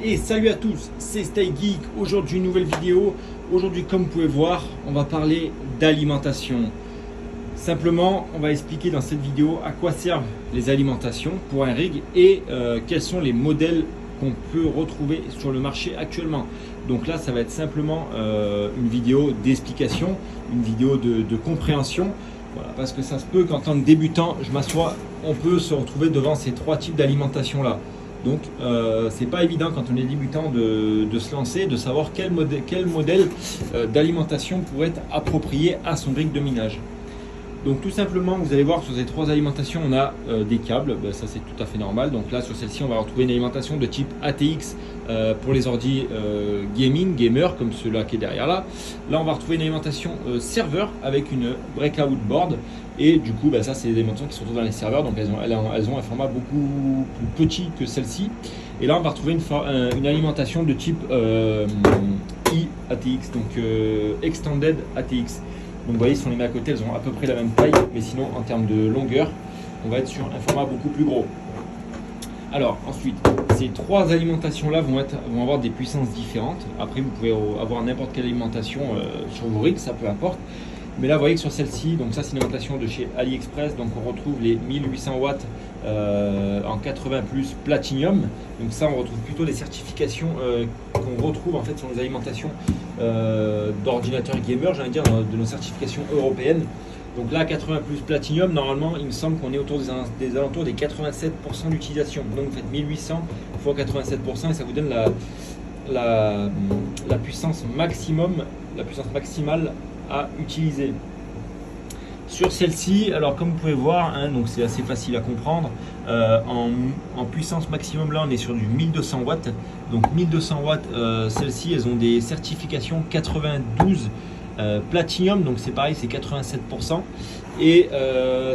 Et salut à tous, c'est Stay Geek. Aujourd'hui, une nouvelle vidéo. Aujourd'hui, comme vous pouvez voir, on va parler d'alimentation. Simplement, on va expliquer dans cette vidéo à quoi servent les alimentations pour un rig et quels sont les modèles qu'on peut retrouver sur le marché actuellement. Donc là, ça va être simplement une vidéo d'explication, une vidéo de compréhension. Voilà, parce que ça se peut qu'en tant que débutant, je m'assois, on peut se retrouver devant ces trois types d'alimentation là. Donc c'est pas évident quand on est débutant de se lancer, de savoir quel modèle d'alimentation pourrait être approprié à son rig de minage. Donc tout simplement, vous allez voir sur ces trois alimentations, on a des câbles, ben, ça c'est tout à fait normal. Donc là sur celle-ci, on va retrouver une alimentation de type ATX pour les ordi gamer comme ceux-là qui est derrière là. Là on va retrouver une alimentation serveur avec une breakout board. Et du coup, ben, ça c'est des alimentations qui sont dans les serveurs, donc elles ont un format beaucoup plus petit que celle-ci. Et là on va retrouver une alimentation de type ATX, donc Extended ATX. Donc vous voyez, si on les met à côté, elles ont à peu près la même taille, mais sinon en termes de longueur, on va être sur un format beaucoup plus gros. Alors ensuite, ces trois alimentations-là vont avoir des puissances différentes. Après, vous pouvez avoir n'importe quelle alimentation sur vos rigs, ça peu importe. Mais là, vous voyez que sur celle-ci, donc ça c'est une alimentation de chez AliExpress, donc on retrouve les 1800 watts en 80 plus Platinum. Donc ça, on retrouve plutôt les certifications qu'on retrouve en fait sur les alimentations d'ordinateurs gamer, j'ai envie de dire, de nos certifications européennes. Donc là, 80 plus Platinum, normalement, il me semble qu'on est autour des alentours des 87% d'utilisation. Donc vous faites 1800 fois 87% et ça vous donne la puissance maximum, la puissance maximale à utiliser. Sur celle-ci, alors comme vous pouvez voir, hein, donc c'est assez facile à comprendre, en puissance maximum là on est sur du 1200 watts. Donc 1200 watts, celles-ci elles ont des certifications 92 Platinum, donc c'est pareil, c'est 87%. Et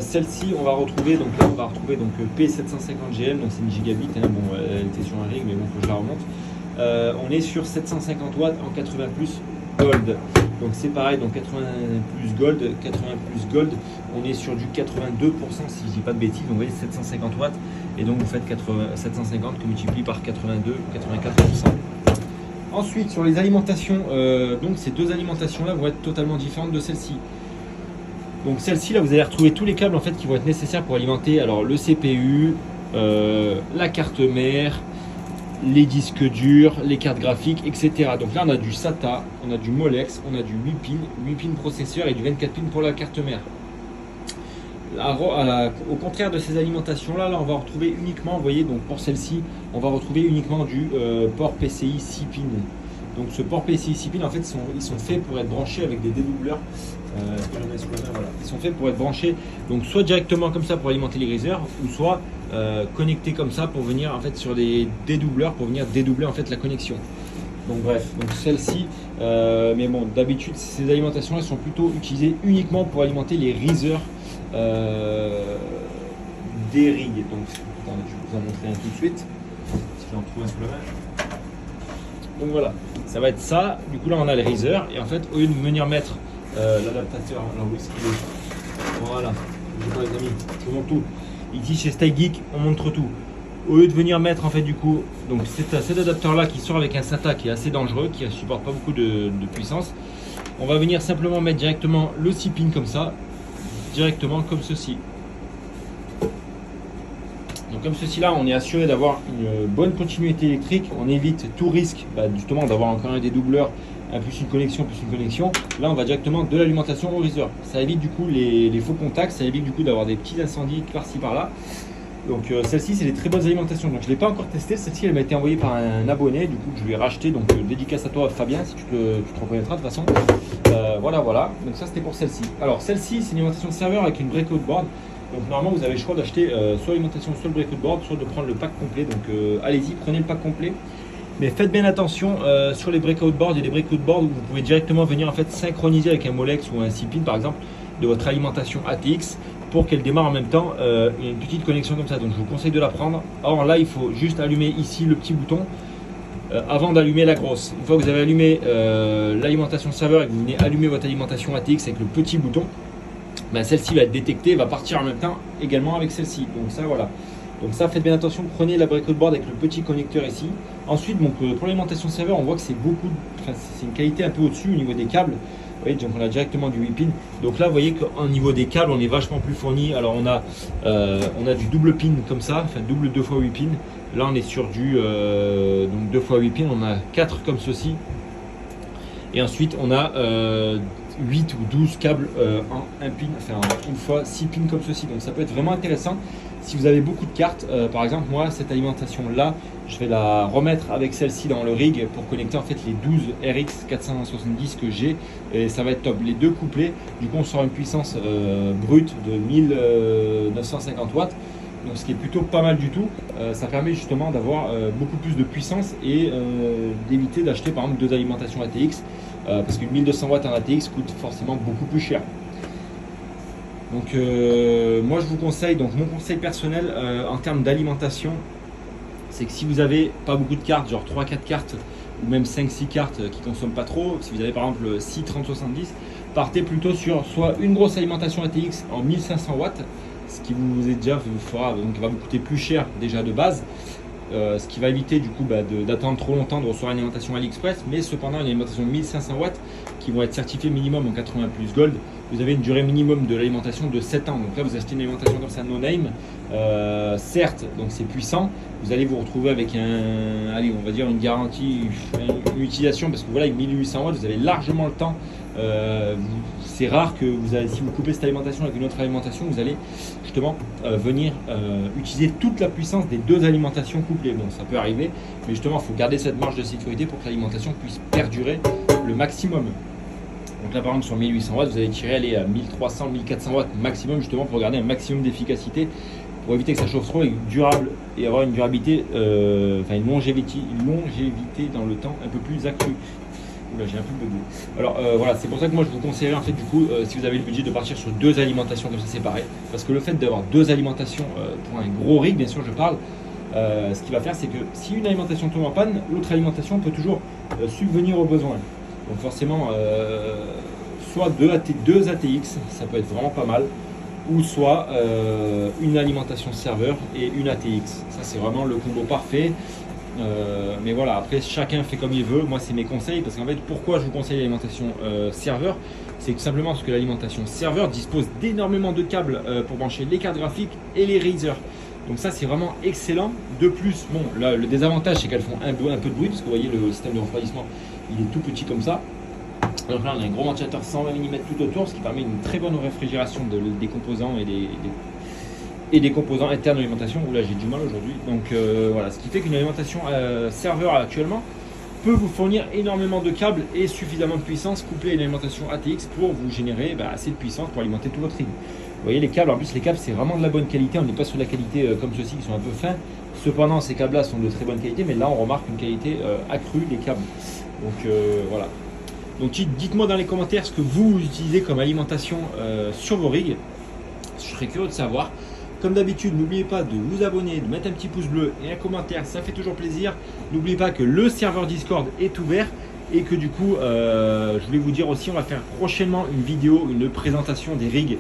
celle-ci on va retrouver, donc là on va retrouver donc P750GM, donc c'est une gigabit, hein, bon elle était sur un rig mais bon faut que je la remonte. On est sur 750 watts en 80 plus Gold. Donc c'est pareil, donc 80 plus Gold, on est sur du 82% si je dis pas de bêtises. Donc vous voyez 750 watts et donc vous faites 750 que multiplie par 82, 84%. Ensuite sur les alimentations, donc ces deux alimentations là vont être totalement différentes de celle-ci. Donc celle-ci là vous allez retrouver tous les câbles en fait qui vont être nécessaires pour alimenter alors le CPU, la carte mère, les disques durs, les cartes graphiques, etc. Donc là on a du SATA, on a du Molex, on a du 8 pins processeur et du 24 pins pour la carte mère. Au contraire de ces alimentations là, on va retrouver uniquement, vous voyez, donc pour celle-ci, on va retrouver uniquement du port PCI 6 pins. Donc ce port PCI 6 pins en fait ils sont faits pour être branchés avec des dédoubleurs. Voilà. Ils sont faits pour être branchés donc soit directement comme ça pour alimenter les griseurs ou soit connectés comme ça pour venir en fait sur des dédoubleurs pour venir dédoubler en fait la connexion. Donc bref, donc celle-ci, mais bon d'habitude ces alimentations là sont plutôt utilisées uniquement pour alimenter les riseurs des rigs. Donc je vais vous en montrer un tout de suite si j'en trouve un sous la main. Donc voilà, ça va être ça. Du coup là on a les riseurs et en fait au lieu de venir mettre l'adaptateur, alors où est-ce qu'il est ? Voilà, je vois les amis, je vous montre tout. Ici chez Stay Geek, on montre tout. Au lieu de venir mettre en fait du coup, donc cet adapteur là qui sort avec un SATA qui est assez dangereux, qui ne supporte pas beaucoup de puissance, on va venir simplement mettre directement le 6 pins comme ça, directement comme ceci. Donc comme ceci là, on est assuré d'avoir une bonne continuité électrique, on évite tout risque justement d'avoir encore un dédoubleur, plus une connexion. Là on va directement de l'alimentation au riser. Ça évite du coup les faux contacts, ça évite du coup d'avoir des petits incendies par-ci par-là. Donc celle-ci c'est des très bonnes alimentations. Donc je ne l'ai pas encore testé, celle-ci elle m'a été envoyée par un abonné, du coup je lui ai racheté, donc dédicace à toi Fabien si tu te reconnaîtras de toute façon. Voilà, donc ça c'était pour celle-ci. Alors celle-ci c'est une alimentation serveur avec une breakout board. Donc normalement vous avez le choix d'acheter soit l'alimentation soit le breakout board, soit de prendre le pack complet. Donc allez-y, prenez le pack complet. Mais faites bien attention sur les breakout boards, il y a des breakout boards où vous pouvez directement venir en fait synchroniser avec un Molex ou un 6 pin par exemple de votre alimentation ATX pour qu'elle démarre en même temps une petite connexion comme ça. Donc je vous conseille de la prendre. Or là il faut juste allumer ici le petit bouton avant d'allumer la grosse. Une fois que vous avez allumé l'alimentation serveur et que vous venez allumer votre alimentation ATX avec le petit bouton, celle-ci va être détectée et va partir en même temps également avec celle-ci. Donc ça voilà. Donc ça, faites bien attention, prenez la breakout board avec le petit connecteur ici. Ensuite, donc, pour l'alimentation serveur, on voit que c'est c'est une qualité un peu au-dessus au niveau des câbles. Vous voyez, donc on a directement du 8 pins. Donc là, vous voyez qu'au niveau des câbles, on est vachement plus fourni. Alors on a du double pin comme ça, enfin double 2x8 pins. Là, on est sur du donc 2x8 pins. On a 4 comme ceci. Et ensuite, on a 8 ou 12 câbles en un pin, enfin une fois 6 pins comme ceci. Donc ça peut être vraiment intéressant si vous avez beaucoup de cartes. Par exemple, moi, cette alimentation là, je vais la remettre avec celle-ci dans le rig pour connecter en fait les 12 RX 470 que j'ai, et ça va être top. Les deux couplés, du coup on sort une puissance brute de 1950 watts. Donc, ce qui est plutôt pas mal du tout. Ça permet justement d'avoir beaucoup plus de puissance et d'éviter d'acheter par exemple deux alimentations ATX, parce qu'une 1200 watts en ATX coûte forcément beaucoup plus cher. Donc moi je vous conseille, donc mon conseil personnel en termes d'alimentation, c'est que si vous avez pas beaucoup de cartes, genre 3-4 cartes ou même 5-6 cartes qui consomment pas trop, si vous avez par exemple 6 3070, partez plutôt sur soit une grosse alimentation ATX en 1500 watts, ce qui vous fera, donc va vous coûter plus cher déjà de base, ce qui va éviter du coup d'attendre trop longtemps de recevoir une alimentation AliExpress, mais cependant une alimentation 1500 watts qui vont être certifiées minimum en 80 plus gold. Vous avez une durée minimum de l'alimentation de 7 ans. Donc là, vous achetez une alimentation comme ça, no name. Certes, donc c'est puissant. Vous allez vous retrouver avec on va dire une garantie, une utilisation, parce que voilà, avec 1800 watts, vous avez largement le temps. C'est rare que si vous coupez cette alimentation avec une autre alimentation, vous allez justement venir utiliser toute la puissance des deux alimentations couplées. Bon, ça peut arriver, mais justement, il faut garder cette marge de sécurité pour que l'alimentation puisse perdurer le maximum. Donc là, par exemple, sur 1800 watts, vous allez tirer à 1300, 1400 watts maximum, justement pour garder un maximum d'efficacité, pour éviter que ça chauffe trop, et durable, et avoir une durabilité, une longévité dans le temps un peu plus accrue. Oula, j'ai un peu bugué. Alors voilà, c'est pour ça que moi je vous conseillerais en fait du coup, si vous avez le budget, de partir sur deux alimentations comme ça séparées, parce que le fait d'avoir deux alimentations pour un gros rig, bien sûr je parle, ce qu'il va faire, c'est que si une alimentation tombe en panne, l'autre alimentation peut toujours subvenir aux besoins. Donc forcément, soit deux ATX, ça peut être vraiment pas mal, ou soit une alimentation serveur et une ATX. Ça c'est vraiment le combo parfait. Mais voilà, après chacun fait comme il veut. Moi c'est mes conseils, parce qu'en fait pourquoi je vous conseille l'alimentation serveur, c'est tout simplement parce que l'alimentation serveur dispose d'énormément de câbles pour brancher les cartes graphiques et les risers. Donc ça c'est vraiment excellent. De plus, bon, là, le désavantage c'est qu'elles font un peu de bruit, parce que vous voyez le système de refroidissement il est tout petit comme ça. Donc là on a un gros ventilateur 120 mm tout autour, ce qui permet une très bonne réfrigération des composants et des composants internes de l'alimentation. Où là j'ai du mal aujourd'hui. Donc voilà, ce qui fait qu'une alimentation serveur actuellement peut vous fournir énormément de câbles et suffisamment de puissance couplée à une alimentation ATX pour vous générer assez de puissance pour alimenter tout votre rig. Vous voyez les câbles, en plus les câbles c'est vraiment de la bonne qualité, on n'est pas sur la qualité comme ceux-ci qui sont un peu fins. Cependant ces câbles là sont de très bonne qualité, mais là on remarque une qualité accrue des câbles. Donc voilà. Donc dites-moi dans les commentaires ce que vous utilisez comme alimentation sur vos rigs. Je serais curieux de savoir. Comme d'habitude, n'oubliez pas de vous abonner, de mettre un petit pouce bleu et un commentaire, ça fait toujours plaisir. N'oubliez pas que le serveur Discord est ouvert et que du coup, je voulais vous dire aussi, on va faire prochainement une vidéo, une présentation des rigs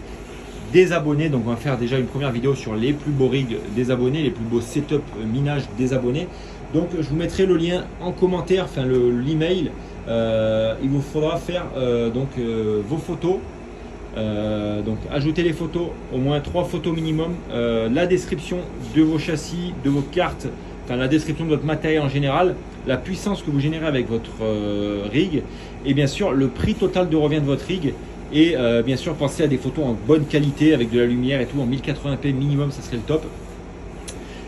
des abonnés. Donc on va faire déjà une première vidéo sur les plus beaux rigs des abonnés, les plus beaux setup minage des abonnés. Donc je vous mettrai le lien en commentaire, enfin l'email. Il vous faudra faire vos photos. Donc ajoutez les photos, au moins 3 photos minimum, la description de vos châssis, de vos cartes, enfin la description de votre matériel en général, la puissance que vous générez avec votre rig, et bien sûr le prix total de revient de votre rig. Et bien sûr pensez à des photos en bonne qualité avec de la lumière et tout, en 1080p minimum, ça serait le top.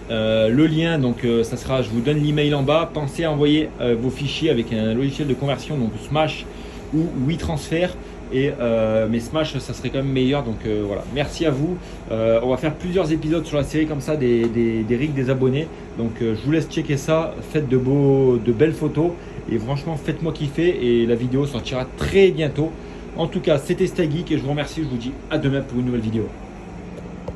Le lien, donc ça sera, je vous donne l'email en bas. Pensez à envoyer vos fichiers avec un logiciel de conversion, donc Smash ou WeTransfer. Mais Smash ça serait quand même meilleur. Donc voilà, merci à vous. On va faire plusieurs épisodes sur la série comme ça des rigs des abonnés. Donc je vous laisse checker ça. Faites de belles photos et franchement faites-moi kiffer, et la vidéo sortira très bientôt. En tout cas c'était Stay Geek et je vous remercie. Je vous dis à demain pour une nouvelle vidéo.